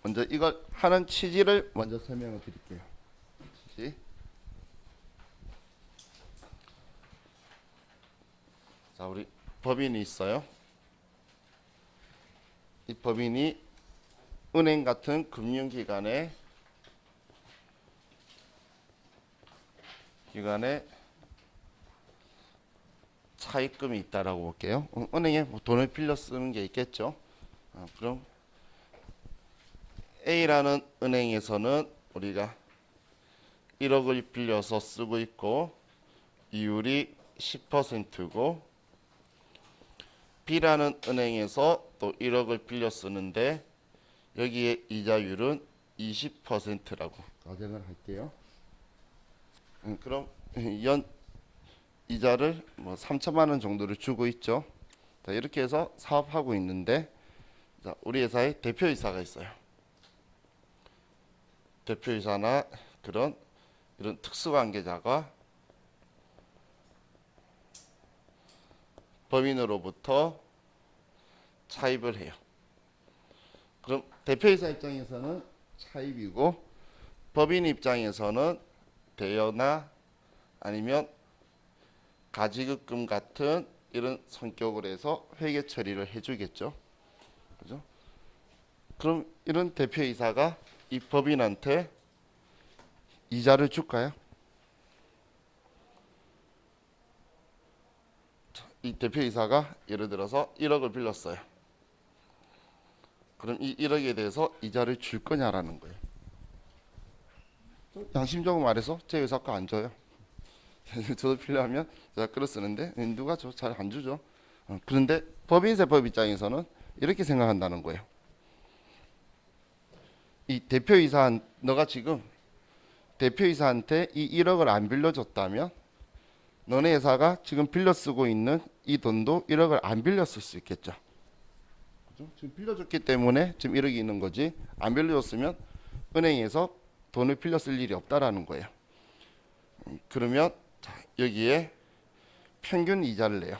먼저 이걸 하는 취지를 먼저 설명을 드릴게요. 취지. 자, 우리 법인이 있어요. 이 법인이 은행 같은 금융기관에 차입금이 있다라고 볼게요. 은행에 뭐 돈을 빌려 쓰는 게 있겠죠. 그럼 A라는 은행에서는 우리가 1억을 빌려서 쓰고 있고 이율이 10%고 B라는 은행에서 또 1억을 빌려 쓰는데 여기에 이자율은 20%라고 가정을 할게요. 그럼 연 이자를 뭐 3천만 원 정도를 주고 있죠. 자, 이렇게 해서 사업하고 있는데 자, 우리 회사에 대표이사가 있어요. 대표이사나 이런 특수관계자가 법인으로부터 차입을 해요. 그럼 대표이사 입장에서는 차입이고 법인 입장에서는 대여나 아니면 가지급금 같은 이런 성격으로 해서 회계 처리를 해주겠죠. 그죠? 그럼 이런 대표이사가 이 법인한테 이자를 줄까요? 이 대표이사가 예를 들어서 1억을 빌렸어요. 그럼 이 1억에 대해서 이자를 줄 거냐라는 거예요. 양심적으로 말해서 제 회사 거 안 줘요. 저도 필요하면 제가 끌어 쓰는데 누가 잘 안 주죠. 그런데 법인세법 입장에서는 이렇게 생각한다는 거예요. 이 대표이사 너가 지금 대표이사한테 이 1억을 안 빌려줬다면 너네 회사가 지금 빌려 쓰고 있는 이 돈도 1억을 안 빌렸을 수 있겠죠. 그죠? 지금 빌려줬기 때문에 지금 1억이 있는 거지. 안 빌려줬으면 은행에서 돈을 빌려 쓸 일이 없다라는 거예요. 그러면 자, 여기에 평균 이자를 내요.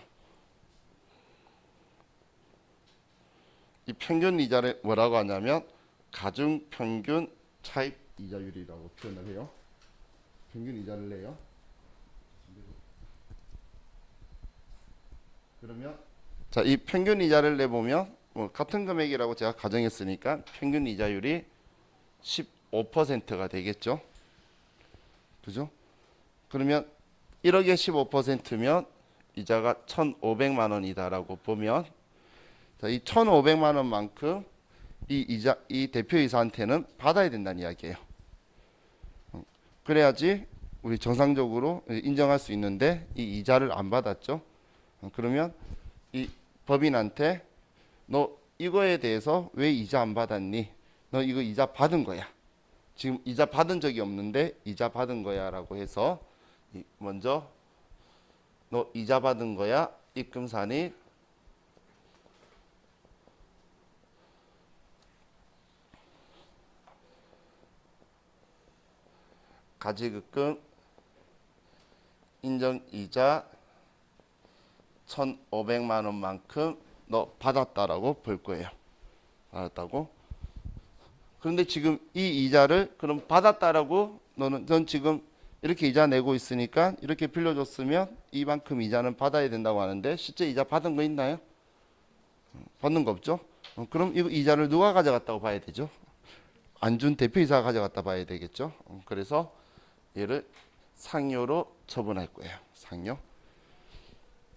이 평균 이자를 뭐라고 하냐면 가중평균 차입 이자율이라고 표현을 해요. 평균 이자를 내요. 그러면 자, 이 평균 이자를 내보면 뭐 같은 금액이라고 제가 가정했으니까 평균 이자율이 15%가 되겠죠. 그죠? 그러면 1억에 15%면 이자가 1,500만 원이다라고 보면 자, 이 1,500만 원만큼 이 대표이사한테는 받아야 된다는 이야기예요. 그래야지 우리 정상적으로 인정할 수 있는데 이 이자를 안 받았죠. 그러면 이 법인한테 너 이거에 대해서 왜 이자 안 받았니? 너 이거 이자 받은 거야. 지금 이자 받은 적이 없는데 이자 받은 거야라고 해서 먼저 너 이자 받은 거야. 입금산이 가지급금 인정이자 1,500만 원만큼 너 받았다라고 볼 거예요. 받았다고. 그런데 지금 이 이자를 그럼 받았다라고 넌 지금 이렇게 이자 내고 있으니까 이렇게 빌려줬으면 이만큼 이자는 받아야 된다고 하는데 실제 이자 받은 거 있나요? 받는 거 없죠? 그럼 이 이자를 누가 가져갔다고 봐야 되죠? 안 준 대표이사가 가져갔다 봐야 되겠죠? 그래서 얘를 상여로 처분할 거예요. 상여.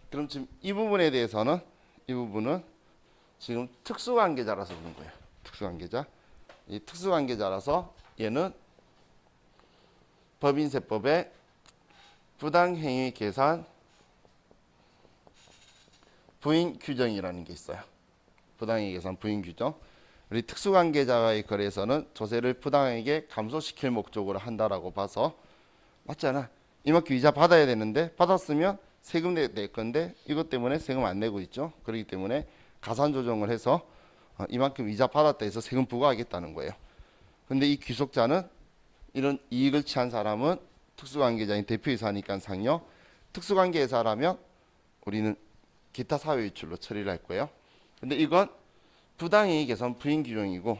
그럼 지금 이 부분에 대해서는 이 부분은 지금 특수관계자라서 그런 거예요. 특수관계자. 이 특수관계자라서 얘는 법인세법에 부당행위 계산 부인 규정이라는 게 있어요. 부당행위 계산 부인 규정. 우리 특수관계자와의 거래에서는 조세를 부당하게 감소시킬 목적으로 한다라고 봐서 맞잖아. 이만큼 이자 받아야 되는데 받았으면 세금 낼 건데 이것 때문에 세금 안 내고 있죠. 그렇기 때문에 가산 조정을 해서 이만큼 이자 받았다 해서 세금 부과하겠다는 거예요. 근데 이 귀속자는 이런 이익을 취한 사람은 특수관계자인 대표이사니까 상여, 특수관계사라면 우리는 기타 사회유출로 처리를 할 거예요. 근데 이건 부당이익 계산 부인 규정이고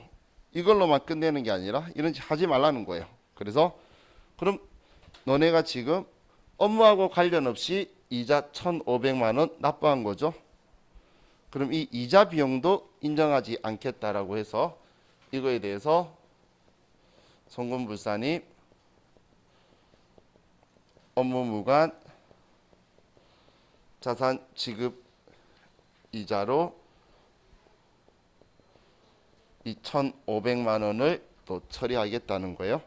이걸로만 끝내는 게 아니라 이런 짓 하지 말라는 거예요. 그래서 그럼 너네가 지금 업무하고 관련 없이 이자 1,500만 원 납부한 거죠. 그럼 이 이자 비용도 인정하지 않겠다라고 해서 이거에 대해서 송금불산이 업무무관 자산 지급 이자로 이 1,500만 원을 또 처리하겠다는 거예요.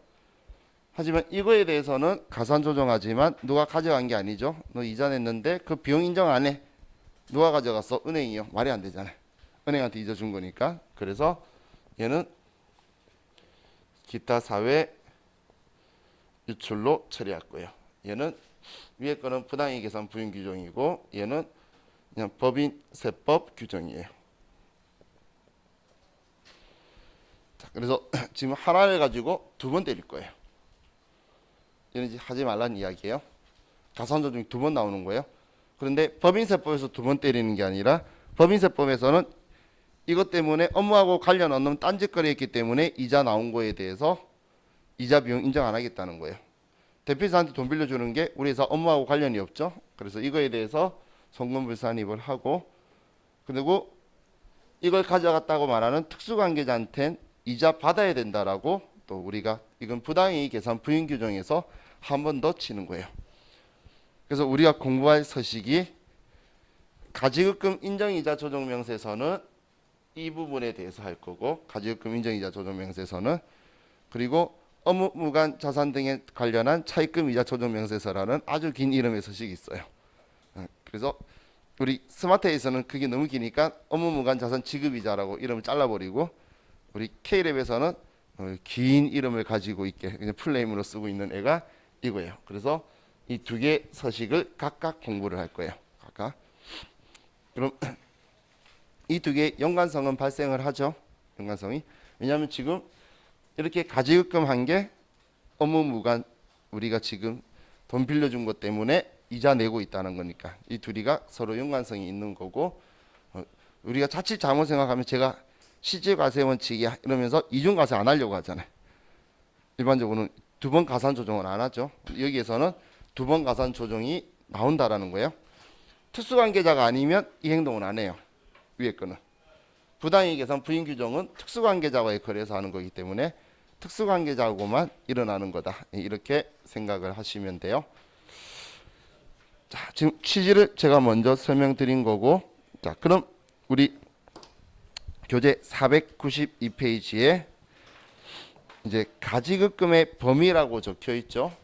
하지만 이거에 대해서는 가산 조정하지만 누가 가져간 게 아니죠. 너 이자 냈는데 그 비용 인정 안 해. 누가 가져갔어? 은행이요. 말이 안 되잖아요. 은행한테 이자 준 거니까. 그래서 얘는 기타 사회 유출로 처리할 거예요. 얘는 위에 거는 부당이익 계산 부인 규정이고 얘는 그냥 법인 세법 규정이에요. 자, 그래서 지금 하나를 가지고 두 번 때릴 거예요. 이런 짓 하지 말라는 이야기예요. 가산조정이 두 번 나오는 거예요. 그런데 법인세법에서 두 번 때리는 게 아니라 법인세법에서는 이것 때문에 업무하고 관련 없는 딴짓거리 했기 때문에 이자 나온 거에 대해서 이자 비용 인정 안 하겠다는 거예요. 대표이사한테 돈 빌려주는 게 우리 회사 업무하고 관련이 없죠. 그래서 이거에 대해서 송금불산입을 하고 그리고 이걸 가져갔다고 말하는 특수관계자한테는 이자 받아야 된다라고 또 우리가 이건 부당이익 계산 부인 규정에서 한 번 더 치는 거예요. 그래서 우리가 공부할 서식이 가지급금 인정이자 조정명세서는 이 부분에 대해서 할 거고 가지급금 인정이자 조정명세서는 그리고 업무무관 자산 등에 관련한 차입금 이자 조정명세서라는 아주 긴 이름의 서식이 있어요. 그래서 우리 스마트에서는 그게 너무 기니까 업무무관 자산 지급이자라고 이름을 잘라버리고 우리 K랩에서는 긴 이름을 가지고 있게 그냥 풀네임으로 쓰고 있는 애가 이거예요. 그래서 이 두 개 서식을 각각 공부를 할 거예요. 각각. 그럼 이 두 개 연관성은 발생을 하죠. 연관성이. 왜냐하면 지금 이렇게 가지급금 한 게 업무무관 우리가 지금 돈 빌려준 것 때문에 이자 내고 있다는 거니까 이 둘이가 서로 연관성이 있는 거고 우리가 자칫 잘못 생각하면 제가 실질과세 원칙이야 이러면서 이중과세 안 하려고 하잖아요. 일반적으로는 두 번 가산 조정을 안 하죠. 여기에서는 두 번 가산 조정이 나온다라는 거예요. 특수관계자가 아니면 이 행동은 안 해요. 위에 거는. 부당이익 계산 부인 규정은 특수관계자와의 거래에서 하는 거기 때문에 특수관계자하고만 일어나는 거다. 이렇게 생각을 하시면 돼요. 자, 지금 취지를 제가 먼저 설명드린 거고 자, 그럼 우리 교재 492페이지에 이제 가지급금의 범위라고 적혀 있죠.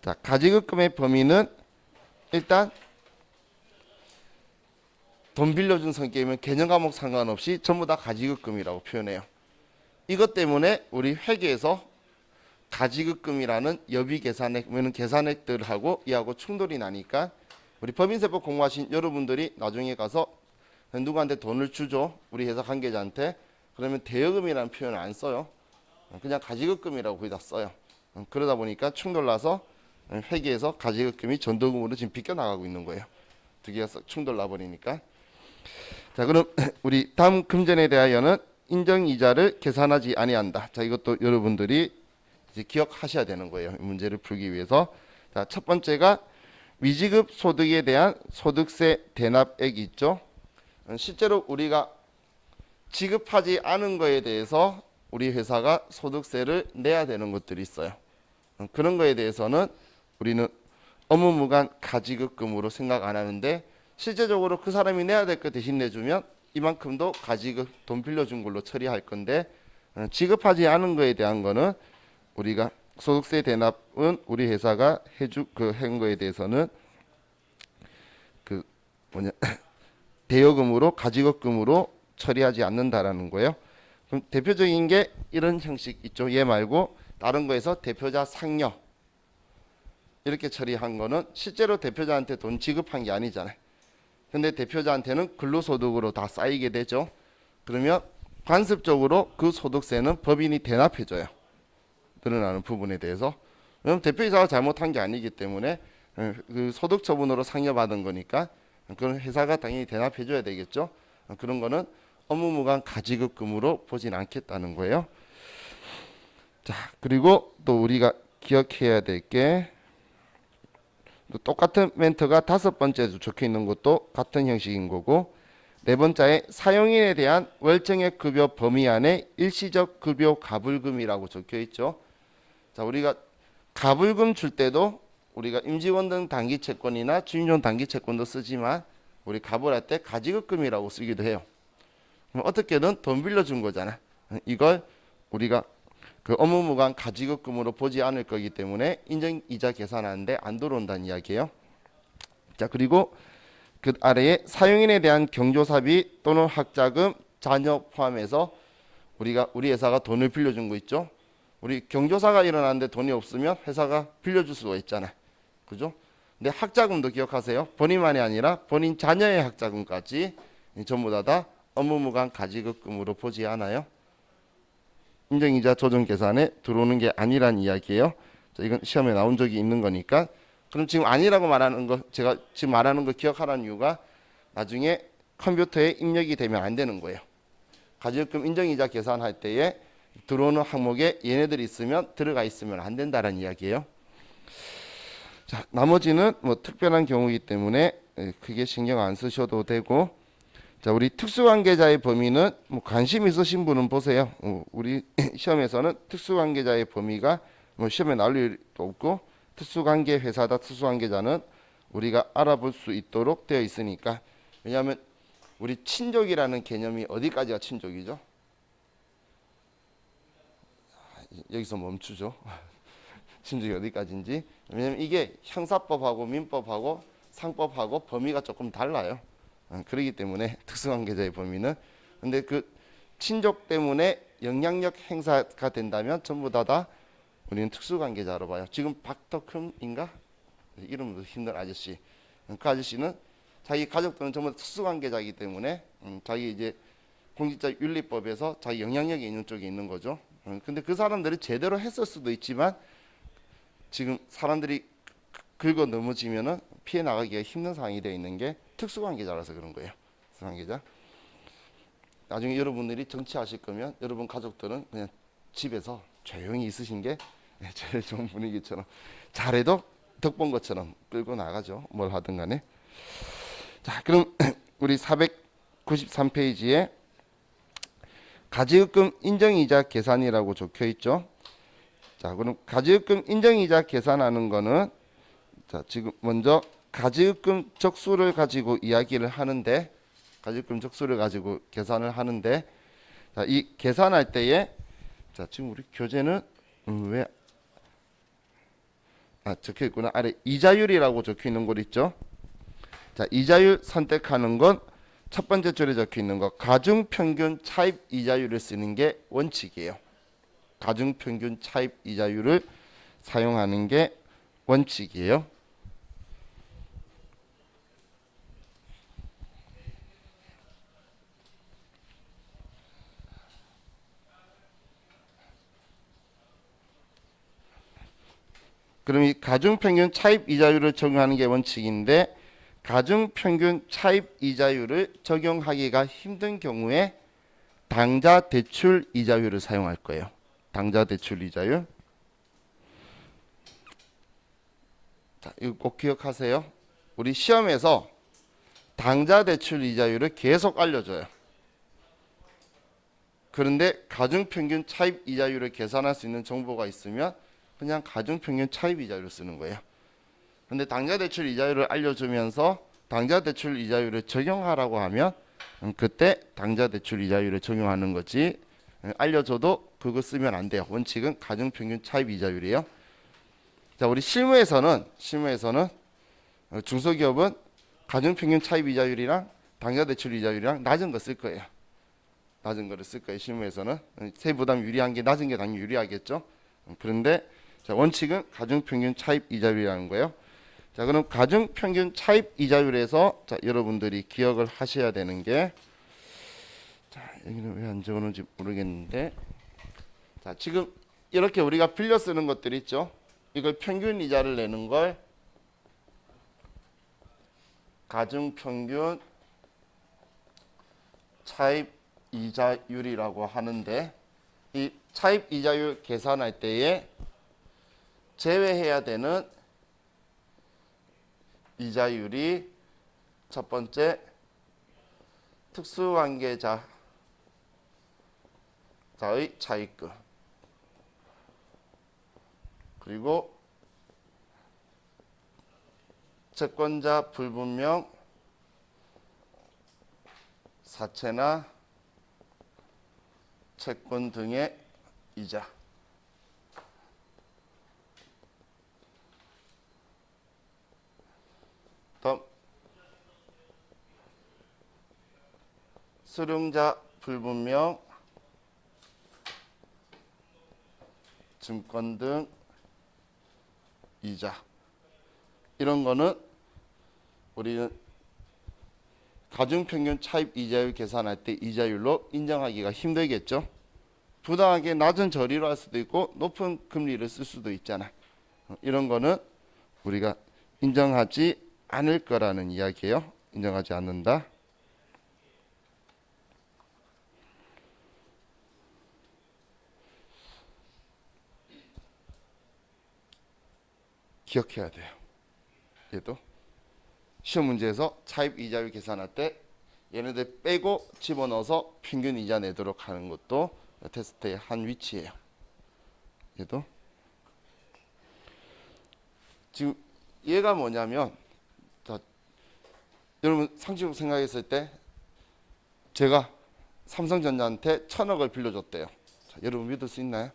자, 가지급금의 범위는 일단 돈 빌려준 성격이면 개념 과목 상관없이 전부 다 가지급금이라고 표현해요. 이것 때문에 우리 회계에서 가지급금이라는 여비 계산액, 계산액들하고 이하고 충돌이 나니까 우리 법인세법 공부하신 여러분들이 나중에 가서 누구한테 돈을 주죠. 우리 회사 관계자한테. 그러면 대여금이라는 표현을 안 써요. 그냥 가지급금이라고 거의 다 써요. 그러다 보니까 충돌 나서 회계에서 가지급금이 전도금으로 지금 비껴나가고 있는 거예요. 두 개가 충돌 나버리니까. 자, 그럼 우리 다음 금전에 대하여는 인정이자를 계산하지 아니한다. 자, 이것도 여러분들이 이제 기억하셔야 되는 거예요. 문제를 풀기 위해서. 자, 첫 번째가 미지급 소득에 대한 소득세 대납액이 있죠. 실제로 우리가 지급하지 않은 거에 대해서 우리 회사가 소득세를 내야 되는 것들이 있어요. 그런 거에 대해서는 우리는 업무무관 가지급금으로 생각 안 하는데 실제적으로 그 사람이 내야 될 거 대신 내주면 이만큼도 가지급 돈 빌려준 걸로 처리할 건데 지급하지 않은 거에 대한 거는 우리가 소득세 대납은 우리 회사가 한 거에 대해서는 대여금으로 가지급금으로 처리하지 않는다라는 거예요. 그럼 대표적인 게 이런 형식 있죠. 얘 말고 다른 거에서 대표자 상여 이렇게 처리한 거는 실제로 대표자한테 돈 지급한 게 아니잖아요. 근데 대표자한테는 근로소득으로 다 쌓이게 되죠. 그러면 관습적으로 그 소득세는 법인이 대납해줘요. 늘어나는 부분에 대해서. 그럼 대표이사가 잘못한 게 아니기 때문에 그 소득 처분으로 상여받은 거니까 그건 회사가 당연히 대납해줘야 되겠죠. 그런 거는 업무무관 가지급금으로 보진 않겠다는 거예요. 자, 그리고 또 우리가 기억해야 될 게 똑같은 멘트가 다섯 번째에도 적혀 있는 것도 같은 형식인 거고, 네 번째에 사용인에 대한 월정액 급여 범위 안에 일시적 급여 가불금이라고 적혀 있죠. 자, 우리가 가불금 줄 때도 우리가 임직원 등 단기 채권이나 주임용 단기 채권도 쓰지만 우리 가불할 때 가지급금이라고 쓰기도 해요. 그럼 어떻게든 돈 빌려준 거잖아. 이걸 우리가 그 업무무관 가지급금으로 보지 않을 거기 때문에 인정이자 계산하는데 안 들어온다는 이야기예요. 자, 그리고 그 아래에 사용인에 대한 경조사비 또는 학자금, 자녀 포함해서 우리가 우리 회사가 돈을 빌려준 거 있죠. 우리 경조사가 일어났는데 돈이 없으면 회사가 빌려줄 수가 있잖아. 그죠? 근데 학자금도 기억하세요. 본인만이 아니라 본인 자녀의 학자금까지 전부 다 업무무관 가지급금으로 보지 않아요. 인정이자 조정 계산에 들어오는 게 아니란 이야기예요. 자, 이건 시험에 나온 적이 있는 거니까. 그럼 지금 아니라고 말하는 거, 제가 지금 말하는 거 기억하라는 이유가 나중에 컴퓨터에 입력이 되면 안 되는 거예요. 가지급금 인정이자 계산할 때에 들어오는 항목에 얘네들이 있으면 들어가 있으면 안 된다는 이야기예요. 자, 나머지는 뭐 특별한 경우이기 때문에 크게 신경 안 쓰셔도 되고, 자, 우리 특수관계자의 범위는 뭐 관심 있으신 분은 보세요. 우리 시험에서는 특수관계자의 범위가 뭐 시험에 나올 일도 없고, 특수관계 회사다 특수관계자는 우리가 알아볼 수 있도록 되어 있으니까. 왜냐하면 우리 친족이라는 개념이 어디까지가 친족이죠? 여기서 멈추죠. 친족이 어디까지인지. 왜냐하면 이게 형사법하고 민법하고 상법하고 범위가 조금 달라요. 그렇기 때문에 특수관계자의 범위는. 근데 그 친족 때문에 영향력 행사가 된다면 전부 다 우리는 특수관계자로 봐요. 지금 박덕흠인가? 이름도 힘든 아저씨. 그 아저씨는 자기 가족들은 전부 특수관계자이기 때문에 자기 이제 공직자윤리법에서 자기 영향력이 있는 쪽에 있는 거죠. 근데 그 사람들이 제대로 했을 수도 있지만 지금 사람들이 긁어 넘어지면은 피해 나가기가 힘든 상황이 되어 있는 게 특수관계자라서 그런 거예요. 특수관계자. 나중에 여러분들이 정치하실 거면 여러분 가족들은 그냥 집에서 조용히 있으신 게 제일 좋은 분위기처럼, 잘해도 덕본 것처럼 끌고 나가죠. 뭘 하든 간에. 자, 그럼 우리 493페이지에 가지급금 인정이자 계산이라고 적혀 있죠. 자, 그럼 가지급금 인정이자 계산하는 거는, 자, 지금 먼저 가지급금 적수를 가지고 이야기를 하는데, 가지급금 적수를 가지고 계산을 하는데, 자, 이 계산할 때에, 자, 지금 우리 교재는 왜 적혀 있구나. 아래 이자율이라고 적혀 있는 곳 있죠. 자, 이자율 선택하는 건 첫 번째 줄에 적혀 있는 거 가중평균 차입 이자율을 쓰는 게 원칙이에요. 가중평균 차입 이자율을 사용하는 게 원칙이에요. 그럼 이 가중평균 차입 이자율을 적용하는 게 원칙인데, 가중평균 차입 이자율을 적용하기가 힘든 경우에 당좌 대출 이자율을 사용할 거예요. 당좌 대출 이자율. 자, 이거 꼭 기억하세요. 우리 시험에서 당좌 대출 이자율을 계속 알려줘요. 그런데 가중평균 차입 이자율을 계산할 수 있는 정보가 있으면 그냥 가중평균 차입 이자율을 쓰는 거예요. 근데 당좌대출 이자율을 알려주면서 당좌대출 이자율을 적용하라고 하면 그때 당좌대출 이자율을 적용하는 거지, 알려줘도 그거 쓰면 안 돼요. 원칙은 가중평균 차입 이자율이에요. 자, 우리 실무에서는 중소기업은 가중평균 차입 이자율이랑 당좌대출 이자율이랑 낮은 거 쓸 거예요. 낮은 거를 쓸 거예요. 실무에서는 세부담 유리한 게 낮은 게 당연히 유리하겠죠. 그런데 자, 원칙은 가중평균 차입 이자율이라는 거예요. 자, 그럼 가중평균 차입 이자율에서 자, 여러분들이 기억을 하셔야 되는 게, 자, 여기는 왜 안 적어놓은지 모르겠는데, 자, 지금 이렇게 우리가 빌려 쓰는 것들 있죠. 이걸 평균 이자를 내는 걸 가중평균 차입 이자율이라고 하는데, 이 차입 이자율 계산할 때에 제외해야 되는 이자율이 첫 번째 특수관계자의 차입금, 그리고 채권자 불분명 사채나 채권 등의 이자, 다음 수령자 불분명 증권 등 이자, 이런 거는 우리는 가중평균 차입 이자율 계산할 때 이자율로 인정하기가 힘들겠죠. 부당하게 낮은 저리로 할 수도 있고 높은 금리를 쓸 수도 있잖아. 이런 거는 우리가 인정하지 않을 거라는 이야기예요. 인정하지 않는다. 기억해야 돼요. 얘도 시험 문제에서 차입 이자율 계산할 때 얘네들 빼고 집어넣어서 평균 이자 내도록 하는 것도 테스트의 한 위치예요. 얘도 지금 얘가 뭐냐면, 자, 여러분 상식으로 생각했을 때 제가 삼성전자한테 1,000억을 빌려줬대요. 자, 여러분 믿을 수 있나요?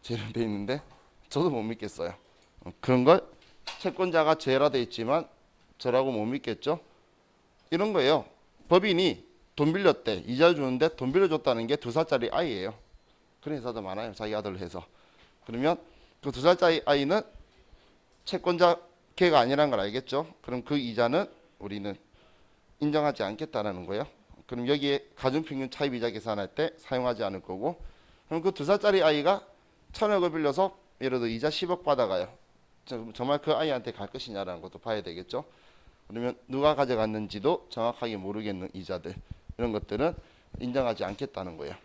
제 이름 돼 있는데 저도 못 믿겠어요. 그런 걸 채권자가 죄라 돼 있지만 저라고 못 믿겠죠? 이런 거예요. 법인이 돈 빌렸대, 이자 주는데 돈 빌려줬다는 게 2살짜리 아이예요. 그런 회사도 많아요. 자기 아들로 해서. 그러면 그 2살짜리 아이는 채권자 걔가 아니라는 걸 알겠죠? 그럼 그 이자는 우리는 인정하지 않겠다라는 거예요. 그럼 여기에 가중평균 차입 이자 계산할 때 사용하지 않을 거고, 그럼 그 2살짜리 아이가 1,000억을 빌려서 예를 들어 이자 10억 받아가요. 정말 그 아이한테 갈 것이냐라는 것도 봐야 되겠죠. 그러면 누가 가져갔는지도 정확하게 모르겠는 이자들, 이런 것들은 인정하지 않겠다는 거예요.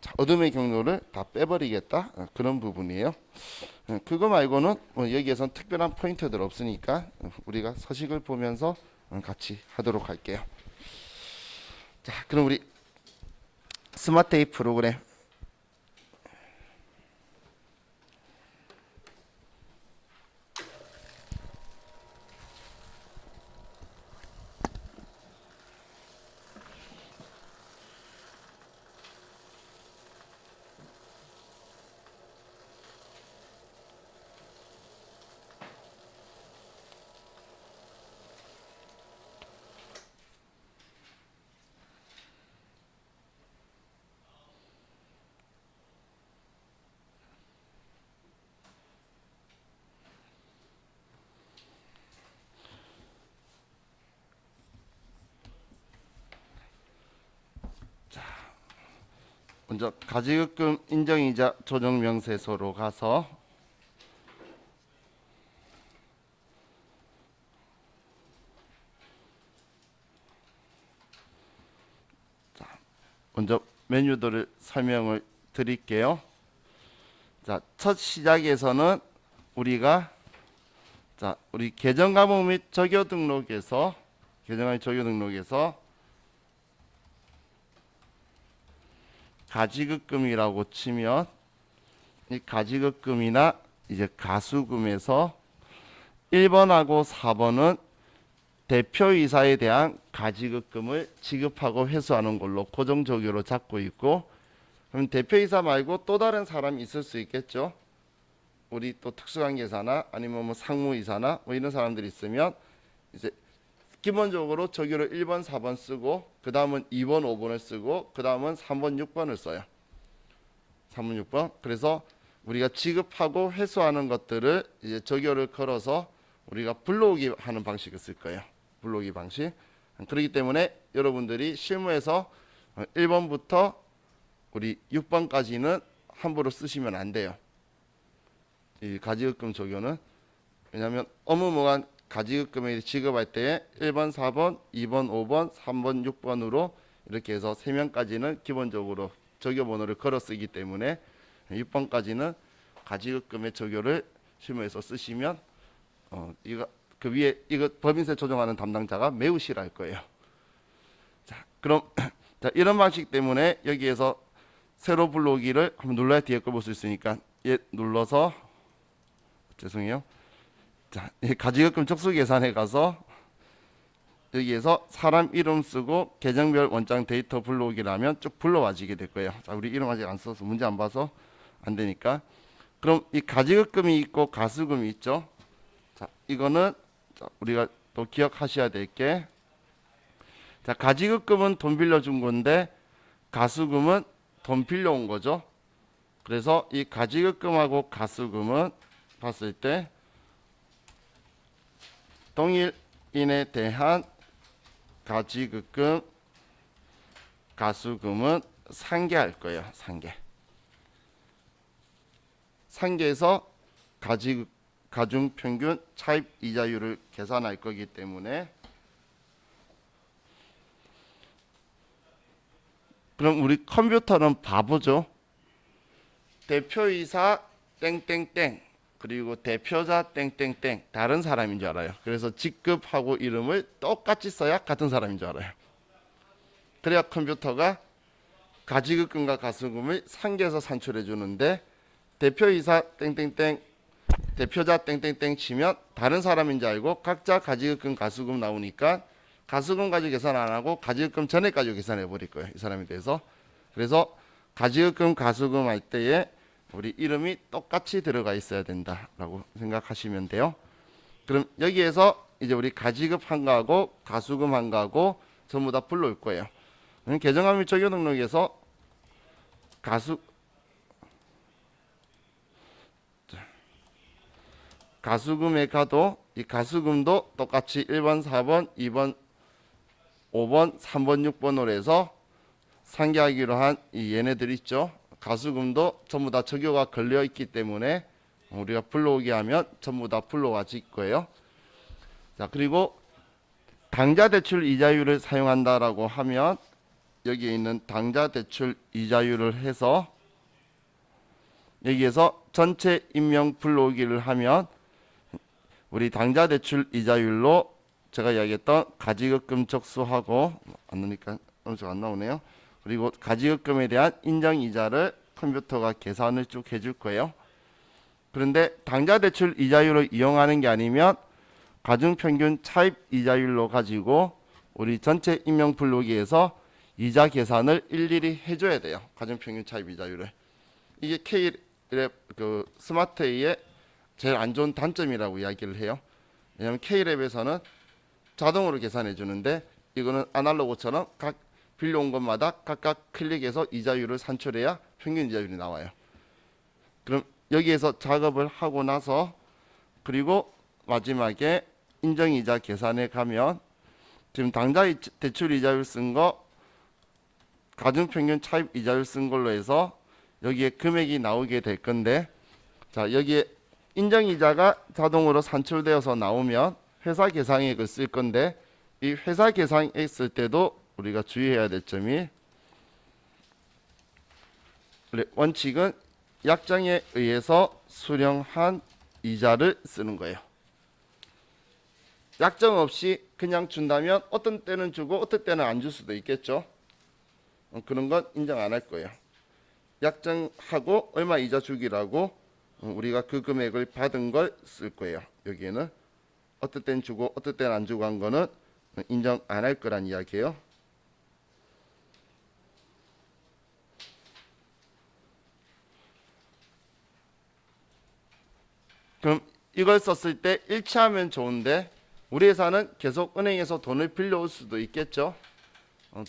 자, 어둠의 경로를 다 빼버리겠다, 그런 부분이에요. 그거 말고는 여기에선 특별한 포인트들 없으니까 우리가 서식을 보면서 같이 하도록 할게요. 자, 그럼 우리 스마트에이 프로그램 먼저 가지급금 인정이자 조정명세서로 가서 먼저 메뉴들을 설명을 드릴게요. 자, 첫 시작에서는 우리가 우리 계정과목 및 적요 등록에서 가지급금이라고 치면 이 가지급금이나 이제 가수금에서 1번하고 4번은 대표이사에 대한 가지급금을 지급하고 회수하는 걸로 고정적으로 잡고 있고, 그럼 대표이사 말고 또 다른 사람이 있을 수 있겠죠. 우리 또 특수관계사나 아니면 뭐 상무이사나 뭐 이런 사람들이 있으면 이제 기본적으로 적유를 1번, 4번 쓰고 그 다음은 2번, 5번을 쓰고 그 다음은 3번, 6번을 써요. 3번, 6번. 그래서 우리가 지급하고 회수하는 것들을 이제 적유를 걸어서 우리가 불러오기 하는 방식을 쓸 거예요. 불러오기 방식. 그렇기 때문에 여러분들이 실무에서 1번부터 우리 6번까지는 함부로 쓰시면 안 돼요. 이 가지급금 적용은. 왜냐하면 업무무관 가지급금을 지급할 때에 1번, 4번, 2번, 5번, 3번, 6번으로 이렇게 해서 3명까지는 기본적으로 적요 번호를 걸어 쓰기 때문에 6번까지는 가지급금의 적요를 실무에서 쓰시면 이거 그 위에 이거 법인세 조정하는 담당자가 매우 싫어할 거예요. 자, 그럼 자, 이런 방식 때문에 여기에서 세로 불러오기를 한번 눌러야 뒤에 걸 볼 수 있으니까 얘 눌러서 죄송해요. 자, 가지급금 척수 계산에 가서 여기에서 사람 이름 쓰고 계정별 원장 데이터 불러오기라면 쭉 불러와지게 될 거예요. 자, 우리 이름 아직 안 써서 문제 안 봐서 안 되니까. 그럼 이 가지급금이 있고 가수금이 있죠. 자, 이거는 자, 우리가 또 기억하셔야 될 게, 자, 가지급금은 돈 빌려준 건데 가수금은 돈 빌려온 거죠. 그래서 이 가지급금하고 가수금은 봤을 때 동일인에 대한 가지급금, 가수금은 상계할 거예요. 상계에서 가중평균 차입 이자율을 계산할 거기 때문에, 그럼 우리 컴퓨터는 바보죠. 대표이사 땡땡땡 그리고 대표자 땡땡땡 다른 사람인 줄 알아요. 그래서 직급하고 이름을 똑같이 써야 같은 사람인 줄 알아요. 그래야 컴퓨터가 가지급금과 가수금을 상계해서 산출해 주는데, 대표이사 땡땡땡 대표자 땡땡땡 치면 다른 사람인 줄 알고 각자 가지급금 가수금 나오니까 가수금 가지고 계산 안 하고 가지급금 전에 가지고 계산해 버릴 거예요. 이 사람에 대해서. 그래서 가지급금 가수금 할 때에 우리 이름이 똑같이 들어가 있어야 된다라고 생각하시면 돼요. 그럼 여기에서 이제 우리 가지급 한 거하고 가수금 한 거하고 전부 다 불러올 거예요. 계정화 및 적용 등록에서 가수금에 가도 이 가수금도 똑같이 1번, 4번, 2번, 5번, 3번, 6번으로 해서 상계하기로 한 이 얘네들 있죠. 가수금도 전부 다 적요가 걸려 있기 때문에 우리가 불러오게 하면 전부 다 불러와질 거예요. 자, 그리고 당좌 대출 이자율을 사용한다라고 하면 여기에 있는 당좌 대출 이자율을 해서 여기에서 전체 임명 불러오기를 하면 우리 당좌 대출 이자율로 제가 이야기했던 가지급금 척수하고 안 나오니까 안 나오네요. 그리고 가지급금에 대한 인정 이자를 컴퓨터가 계산을 쭉 해줄 거예요. 그런데 당좌 대출 이자율을 이용하는 게 아니면 가중평균 차입 이자율로 가지고 우리 전체 임명 불러오기에서 이자 계산을 일일이 해줘야 돼요. 가중평균 차입 이자율을. 이게 K랩 그 스마트A의 제일 안 좋은 단점이라고 이야기를 해요. 왜냐하면 K랩에서는 자동으로 계산해 주는데 이거는 아날로그처럼 각 빌려온 것마다 각각 클릭해서 이자율을 산출해야 평균 이자율이 나와요. 그럼 여기에서 작업을 하고 나서 그리고 마지막에 인정이자 계산에 가면 지금 당좌 대출 이자율 쓴 거 가중평균 차입 이자율 쓴 걸로 해서 여기에 금액이 나오게 될 건데, 자, 여기에 인정이자가 자동으로 산출되어서 나오면 회사 계상액을 쓸 건데, 이 회사 계상액 쓸 때도 우리가 주의해야 될 점이, 원칙은 약정에 의해서 수령한 이자를 쓰는 거예요. 약정 없이 그냥 준다면 어떤 때는 주고 어떤 때는 안 줄 수도 있겠죠. 그런 건 인정 안 할 거예요. 약정하고 얼마 이자 주기라고 우리가 그 금액을 받은 걸 쓸 거예요. 여기에는 어떤 때는 주고 어떤 때는 안 주고 한 거는 인정 안 할 거란 이야기예요. 그럼 이걸 썼을 때 일치하면 좋은데 우리 회사는 계속 은행에서 돈을 빌려올 수도 있겠죠.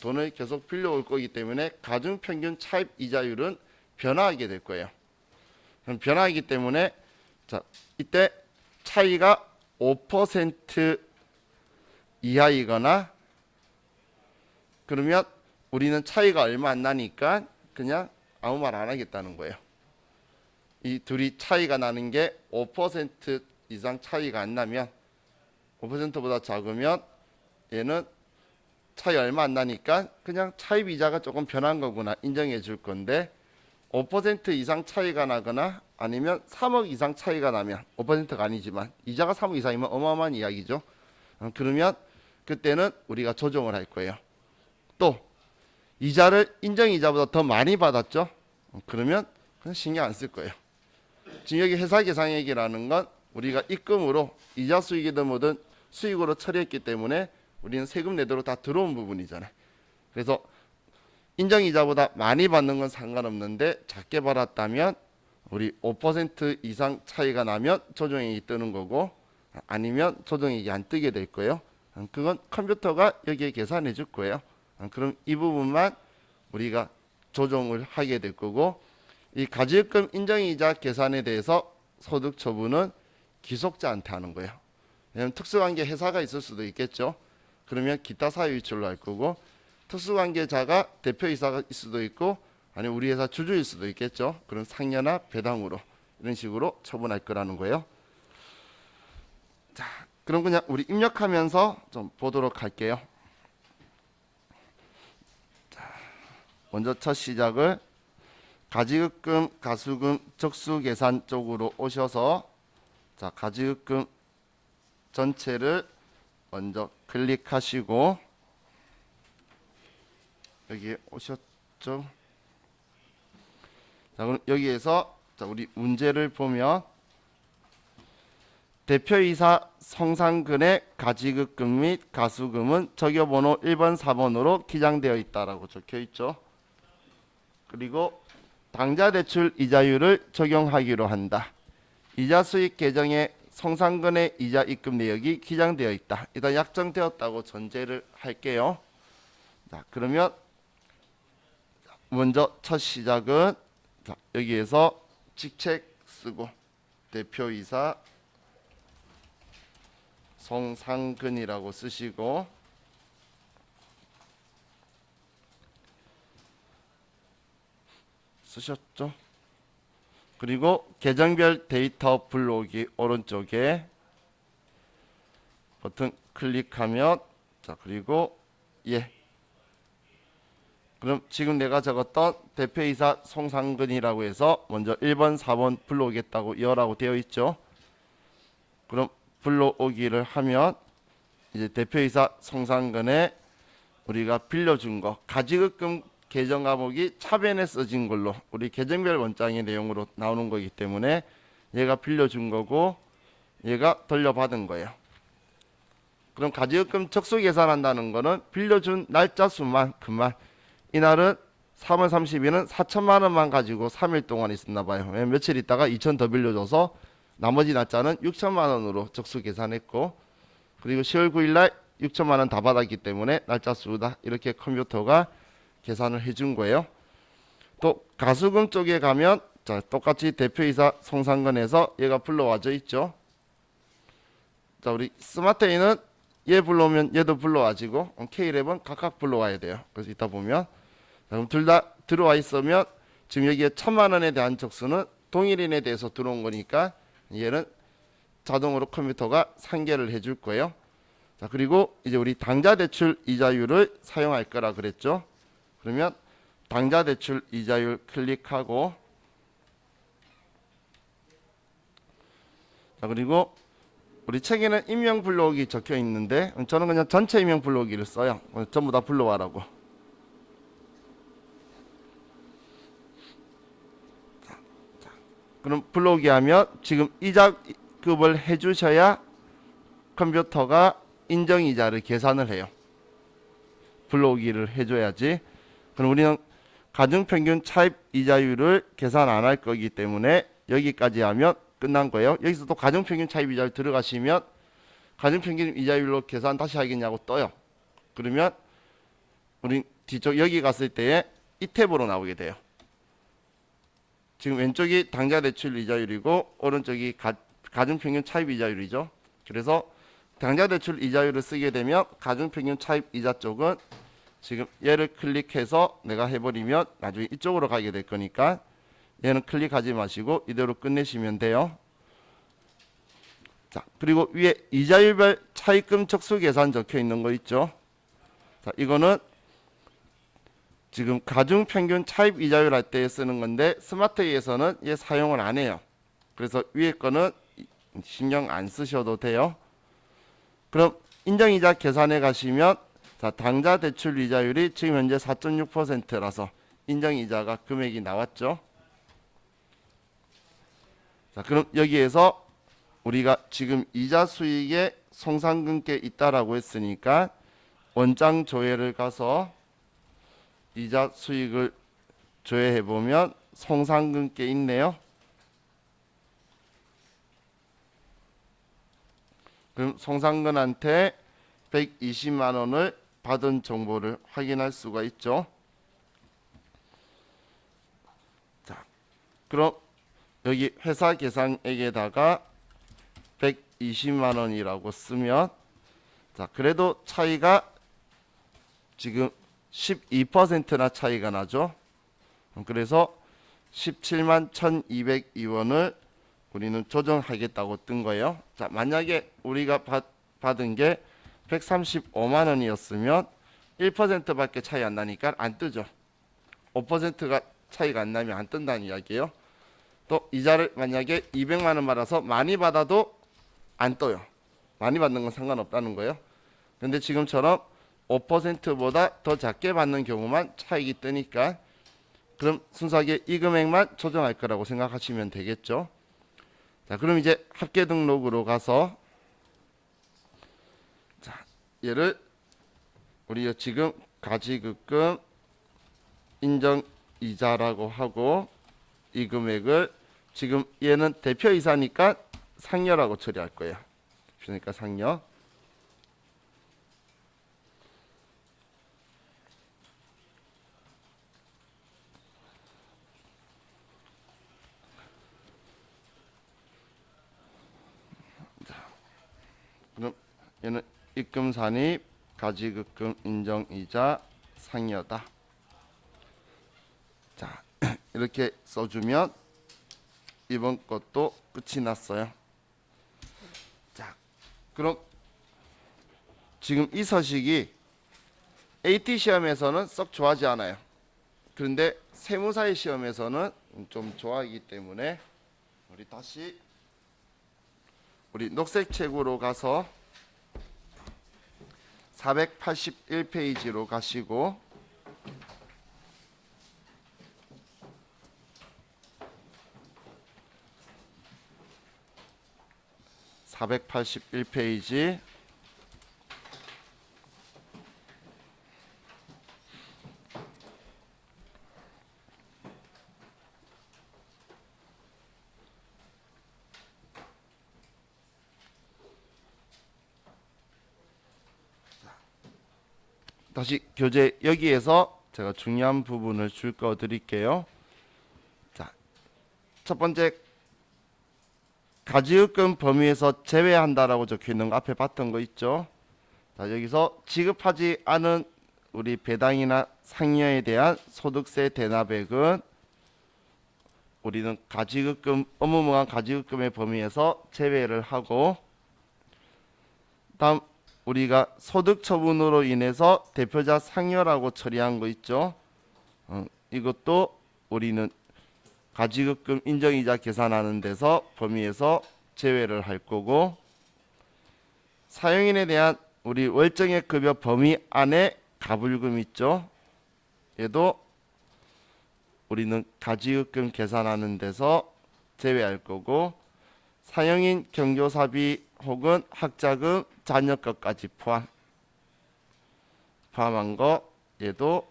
돈을 계속 빌려올 거기 때문에 가중평균 차입 이자율은 변화하게 될 거예요. 그럼 변화하기 때문에 자, 이때 차이가 5% 이하이거나 그러면 우리는 차이가 얼마 안 나니까 그냥 아무 말 안 하겠다는 거예요. 이 둘이 차이가 나는 게 5% 이상 차이가 안 나면 5%보다 작으면 얘는 차이 얼마 안 나니까 그냥 차입 이자가 조금 변한 거구나 인정해 줄 건데 5% 이상 차이가 나거나 아니면 3억 이상 차이가 나면 5%가 아니지만 이자가 3억 이상이면 어마어마한 이야기죠. 그러면 그때는 우리가 조정을 할 거예요. 또 이자를 인정이자보다 더 많이 받았죠. 그러면 그냥 신경 안 쓸 거예요. 지금 여기 회사 계상액이라는 건 우리가 입금으로 이자 수익이든 뭐든 수익으로 처리했기 때문에 우리는 세금 내도록 다 들어온 부분이잖아요. 그래서 인정이자보다 많이 받는 건 상관없는데 작게 받았다면 우리 5% 이상 차이가 나면 조정액이 뜨는 거고 아니면 조정액이 안 뜨게 될 거예요. 그건 컴퓨터가 여기에 계산해 줄 거예요. 그럼 이 부분만 우리가 조정을 하게 될 거고 이 가지입금 인정이자 계산에 대해서 소득 처분은 기속자한테 하는 거예요. 왜냐하면 특수관계 회사가 있을 수도 있겠죠. 그러면 기타 사유이출로 할 거고 특수관계자가 대표이사가 있을 수도 있고 아니면 우리 회사 주주일 수도 있겠죠. 그런 상여나 배당으로 이런 식으로 처분할 거라는 거예요. 자, 그럼 그냥 우리 입력하면서 좀 보도록 할게요. 자, 먼저 첫 시작을 가지급금, 가수금, 적수계산 쪽으로 오셔서 자 가지급금 전체를 먼저 클릭하시고 여기 오셨죠? 자 그럼 여기에서 자 우리 문제를 보면 대표이사 성상근의 가지급금 및 가수금은 적여번호 1번, 4번으로 기장되어 있다라고 적혀 있죠. 그리고 당좌대출 이자율을 적용하기로 한다. 이자 수익 계정에 성상근의 이자 입금 내역이 기장되어 있다. 일단 약정되었다고 전제를 할게요. 자, 그러면 먼저 첫 시작은 자, 여기에서 직책 쓰고 대표이사 성상근이라고 쓰시고 쓰셨죠? 그리고 계정별 데이터 불러오기 오른쪽에 버튼 클릭하면 자 그리고 예 그럼 지금 내가 적었던 대표이사 송상근이라고 해서 먼저 1번 4번 불러오겠다고 여라고 되어 있죠. 그럼 불러오기를 하면 이제 대표이사 송상근에 우리가 빌려준 거 가지급금 계정 과목이 차변에 써진 걸로 우리 계정별 원장의 내용으로 나오는 거기 때문에 얘가 빌려준 거고 얘가 돌려받은 거예요. 그럼 가지급금 적수 계산한다는 거는 빌려준 날짜 수만 그만 이날은 3월 30일은 4천만 원만 가지고 3일 동안 있었나 봐요. 며칠 있다가 2천 더 빌려줘서 나머지 날짜는 6천만 원으로 적수 계산했고 그리고 10월 9일 날 6천만 원 다 받았기 때문에 날짜 수다 이렇게 컴퓨터가 계산을 해준 거예요. 또 가수금 쪽에 가면 자 똑같이 대표이사 송상근에서 얘가 불러와져 있죠. 자 우리 스마트에는 얘 불러오면 얘도 불러와지고 K11 각각 불러와야 돼요. 그래서 이따 보면 그럼 둘 다 들어와 있으면 지금 여기에 1,000만 원에 대한 적수는 동일인에 대해서 들어온 거니까 얘는 자동으로 컴퓨터가 상계를 해줄 거예요. 자 그리고 이제 우리 당좌대출 이자율을 사용할 거라 그랬죠. 그러면 당좌대출 이자율 클릭하고 자 그리고 우리 책에는 임명 불러오기 적혀 있는데 저는 그냥 전체 임명 불러오기를 써요. 전부 다 불러와라고. 자, 그럼 불러오기 하면 지금 이자급을 해주셔야 컴퓨터가 인정이자를 계산을 해요. 불러오기를 해줘야지. 그럼 우리는 가중평균 차입 이자율을 계산 안 할 거기 때문에 여기까지 하면 끝난 거예요. 여기서 또 가중평균 차입 이자율 들어가시면 가중평균 이자율로 계산 다시 하겠냐고 떠요. 그러면 우리 뒤쪽 여기 갔을 때에 이 탭으로 나오게 돼요. 지금 왼쪽이 당좌대출 이자율이고 오른쪽이 가중평균 차입 이자율이죠. 그래서 당좌대출 이자율을 쓰게 되면 가중평균 차입 이자 쪽은 지금 얘를 클릭해서 내가 해버리면 나중에 이쪽으로 가게 될 거니까 얘는 클릭하지 마시고 이대로 끝내시면 돼요. 자 그리고 위에 이자율별 차입금 적수 계산 적혀 있는 거 있죠. 자, 이거는 지금 가중평균 차입 이자율 할 때 쓰는 건데 스마트에서는 얘 사용을 안 해요. 그래서 위에 거는 신경 안 쓰셔도 돼요. 그럼 인정이자 계산에 가시면 자, 당좌 대출 이자율이 지금 현재 4.6%라서 인정이자가 금액이 나왔죠. 자, 그럼 여기에서 우리가 지금 이자 수익에 송상근께 있다라고 했으니까 원장 조회를 가서 이자 수익을 조회해 보면 송상근께 있네요. 그럼 송상근한테 120만 원을 받은 정보를 확인할 수가 있죠. 자, 그럼 여기 회사 계산액에다가 120만 원이라고 쓰면 자, 그래도 차이가 지금 12%나 차이가 나죠. 그래서 17만 1202원을 우리는 조정하겠다고 뜬 거예요. 자, 만약에 우리가 받은 게 135만 원이었으면 1%밖에 차이 안 나니까 안 뜨죠. 5%가 차이가 안 나면 안 뜬다는 이야기예요. 또 이자를 만약에 200만 원 받아서 많이 받아도 안 떠요. 많이 받는 건 상관없다는 거예요. 근데 지금처럼 5%보다 더 작게 받는 경우만 차익이 뜨니까 그럼 순수하게 이 금액만 조정할 거라고 생각하시면 되겠죠. 자, 그럼 이제 합계 등록으로 가서 자, 얘를 우리가 지금 가지급금 인정이자라고 하고 이 금액을 지금 얘는 대표이사니까 상여라고 처리할 거예요. 그러니까 상여. 그럼 얘는 입금 산입 가지급금 인정이자 상여다. 자, 이렇게 써주면 이번 것도 끝이 났어요. 자, 그럼 지금 이 서식이 AT 시험에서는 썩 좋아하지 않아요. 그런데 세무사의 시험에서는 좀 좋아하기 때문에 우리 다시 우리 녹색 책으로 가서 481페이지로 가시고 (481페이지) 다시 교재 여기에서 제가 중요한 부분을 줄거 드릴게요. 자, 첫 번째 가지급금 범위에서 제외한다라고 적혀 있는 거 앞에 봤던 거 있죠. 자, 여기서 지급하지 않은 우리 배당이나 상여에 대한 소득세 대납액은 우리는 가지급금 의무무한 가지급금의 범위에서 제외를 하고 다음 우리가 소득 처분으로 인해서 대표자 상여라고 처리한 거 있죠. 이것도 우리는 가지급금 인정이자 계산하는 데서 범위에서 제외를 할 거고 사용인에 대한 우리 월정액 급여 범위 안에 가불금 있죠. 얘도 우리는 가지급금 계산하는 데서 제외할 거고 사용인 경조사비 혹은 학자금 자녀 것까지 포함한 거 얘도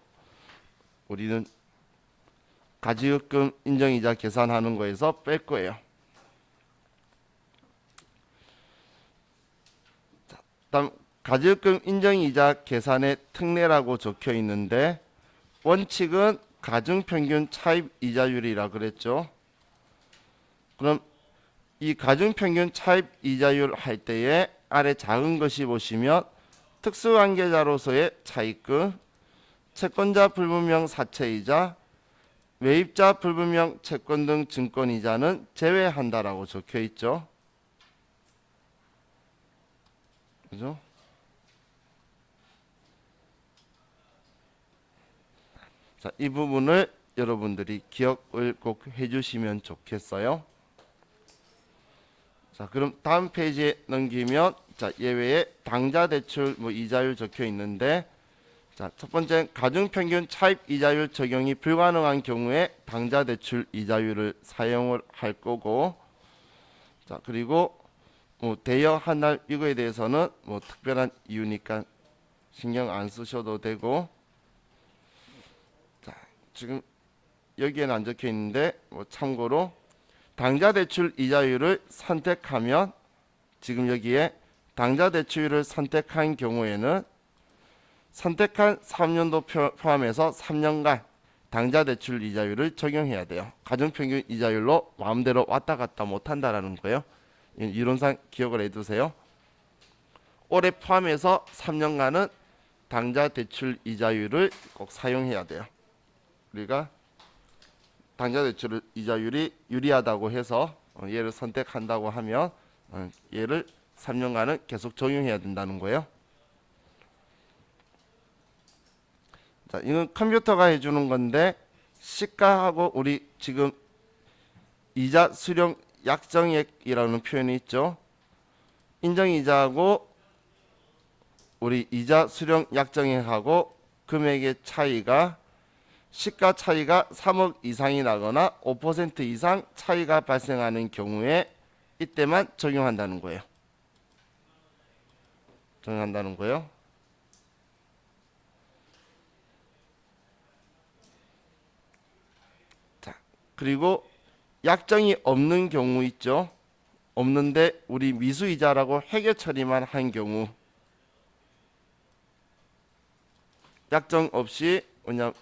우리는 가지급금 인정이자 계산하는 거에서 뺄 거예요. 자, 다음 가지급금 인정이자 계산의 특례라고 적혀 있는데 원칙은 가중평균 차입 이자율이라 그랬죠. 그럼 이 가중평균 차입 이자율 할 때에 아래 작은 것이 보시면 특수관계자로서의 차입금, 채권자 불분명 사채이자, 매입자 불분명 채권 등 증권이자는 제외한다라고 적혀 있죠. 그죠? 자, 이 부분을 여러분들이 기억을 꼭 해주시면 좋겠어요. 자, 그럼 다음 페이지에 넘기면 자, 예외에 당좌 대출 이자율 적혀 있는데 자, 첫 번째 가중평균 차입 이자율 적용이 불가능한 경우에 당좌 대출 이자율을 사용을 할 거고 자, 그리고 대여 한 달 이거에 대해서는 특별한 이유니까 신경 안 쓰셔도 되고 자, 지금 여기에는 안 적혀 있는데 참고로 당좌 대출 이자율을 선택하면 지금 여기에 당좌 대출을 선택한 경우에는 선택한 3년도 포함해서 3년간 당좌 대출 이자율을 적용해야 돼요. 가중평균 이자율로 마음대로 왔다 갔다 못한다라는 거예요. 이론상 기억을 해두세요. 올해 포함해서 3년간은 당좌 대출 이자율을 꼭 사용해야 돼요. 우리가 당좌 대출 이자율이 유리하다고 해서 얘를 선택한다고 하면 얘를 3년간은 계속 적용해야 된다는 거예요. 자, 이건 컴퓨터가 해주는 건데 시가하고 우리 지금 이자 수령 약정액이라는 표현이 있죠. 인정이자하고 우리 이자 수령 약정액하고 금액의 차이가 시가 차이가 3억 이상이 나거나 5% 이상 차이가 발생하는 경우에 이때만 적용한다는 거예요. 적용한다는 거예요. 자, 그리고 약정이 없는 경우 있죠. 없는데 우리 미수이자라고 회계 처리만 한 경우 약정 없이 그냥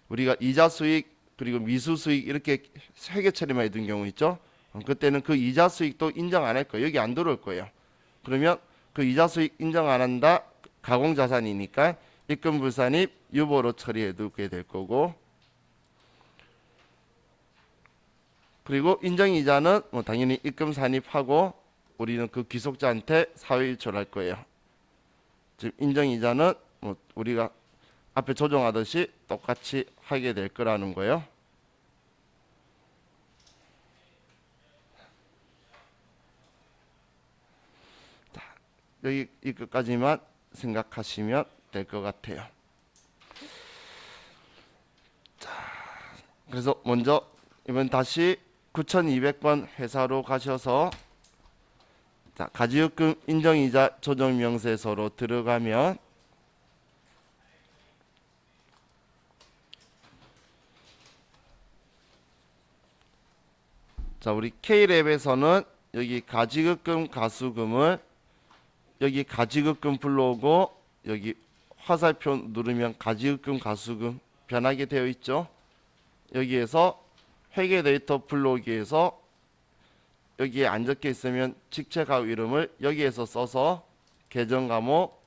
우리가 이자 수익 그리고 미수 수익 이렇게 회계 처리만 해둔 경우 있죠. 그때는 그 이자 수익도 인정 안 할 거예요. 여기 안 들어올 거예요. 그러면 그 이자 수익 인정 안 한다. 가공자산이니까 입금불산입 유보로 처리해 두게 될 거고 그리고 인정이자는 당연히 입금산입하고 우리는 그 귀속자한테 사회유출할 거예요. 지금 인정이자는 우리가 앞에 조정하듯이 똑같이 하게 될 거라는 거예요. 자, 여기 이것까지만 생각하시면 될 것 같아요. 자, 그래서 먼저 이번 다시 9200번 회사로 가셔서 자, 가지급금 인정이자 조정명세서로 들어가면 자, 우리 K랩에서는 여기 가지급금 가수금을 여기 가지급금 불러오고 여기 화살표 누르면 가지급금 가수금 변하게 되어 있죠. 여기에서 회계 데이터 불러오기 위해서 여기에 안 적혀 있으면 직책하고 이름을 여기에서 써서 계정 과목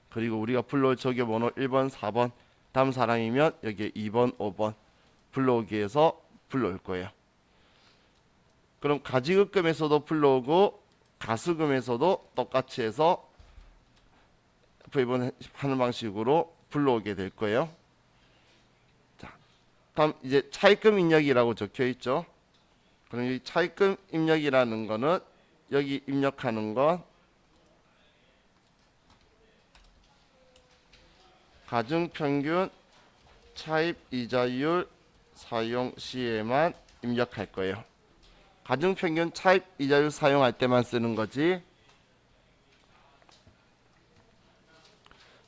그리고 우리가 불러올 조교번호 1번 4번 다음 사람이면 여기에 2번 5번 불러오기 위해서 불러올 거예요. 그럼 가지급금에서도 불러오고 가수금에서도 똑같이 해서 F2번 하는 방식으로 불러오게 될 거예요. 자, 다음 이제 차입금 입력이라고 적혀 있죠. 그럼 이 차입금 입력이라는 거는 여기 입력하는 건 가중평균 차입이자율 사용 시에만 입력할 거예요. 가중평균 차입이자율 사용할 때만 쓰는 거지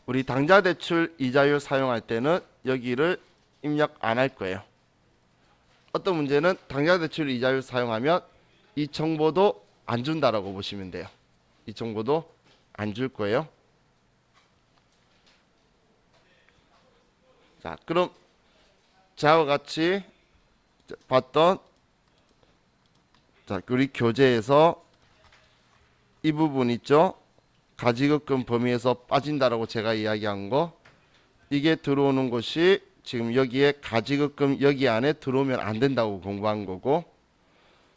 우리 당좌대출 이자율 사용할 때는 여기를 입력 안 할 거예요. 어떤 문제는 당좌대출 이자율 사용하면 이 정보도 안 준다라고 보시면 돼요. 이 정보도 안 줄 거예요. 자, 그럼 자와 같이 봤던 자, 우리 교재에서 이 부분 있죠. 가지급금 범위에서 빠진다라고 제가 이야기한 거 이게 들어오는 것이 지금 여기에 가지급금 여기 안에 들어오면 안 된다고 공부한 거고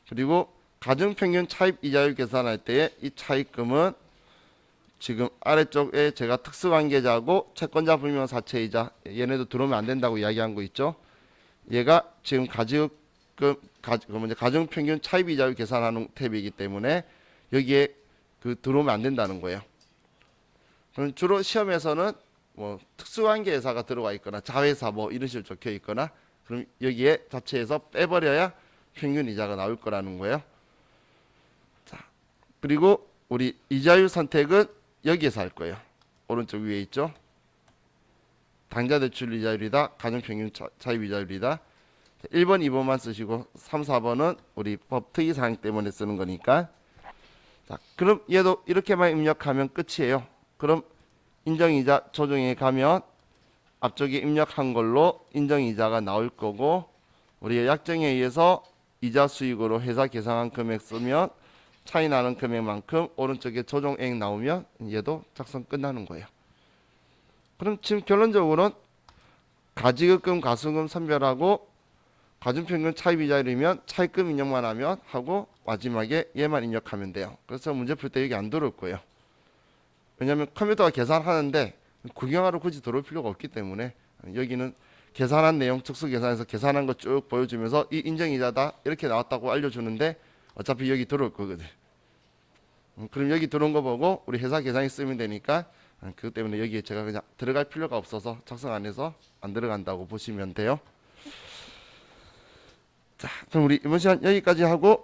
그리고 가중평균 차입 이자율 계산할 때의 이 차입금은 지금 아래쪽에 제가 특수관계자하고 채권자 불명사채이자 얘네도 들어오면 안 된다고 이야기한 거 있죠. 얘가 지금 가정평균 차입이자율 계산하는 탭이기 때문에 여기에 들어오면 안 된다는 거예요. 그럼 주로 시험에서는 뭐 특수관계회사가 들어와 있거나 자회사 뭐 이런 식으로 적혀 있거나 그럼 여기에 자체에서 빼버려야 평균 이자가 나올 거라는 거예요. 자, 그리고 우리 이자율 선택은 여기에서 할 거예요. 오른쪽 위에 있죠. 당좌 대출 이자율이다. 가정평균 차입 이자율이다. 1번, 2번만 쓰시고 3, 4번은 우리 법 특이사항 때문에 쓰는 거니까. 자, 그럼 얘도 이렇게만 입력하면 끝이에요. 그럼 인정이자 조정에 가면 앞쪽에 입력한 걸로 인정이자가 나올 거고 우리가 약정에 의해서 이자 수익으로 회사 계상한 금액 쓰면 차이 나는 금액만큼 오른쪽에 조정액 나오면 얘도 작성 끝나는 거예요. 그럼 지금 결론적으로는 가지급금, 가수금 선별하고 가중평균 차입이자율이면 차입금 입력만 하면 하고 마지막에 얘만 입력하면 돼요. 그래서 문제 풀 때 여기 안 들어올 거예요. 왜냐하면 컴퓨터가 계산하는데 구경하러 굳이 들어올 필요가 없기 때문에 여기는 계산한 내용 특수 계산해서 계산한 거 쭉 보여주면서 이 인정이자다 이렇게 나왔다고 알려주는데 어차피 여기 들어올 거거든. 그럼 여기 들어온 거 보고 우리 회사 계산이 쓰면 되니까 그것 때문에 여기에 제가 그냥 들어갈 필요가 없어서 작성 안 해서 안 들어간다고 보시면 돼요. 자, 그럼 우리 이번 시간 여기까지 하고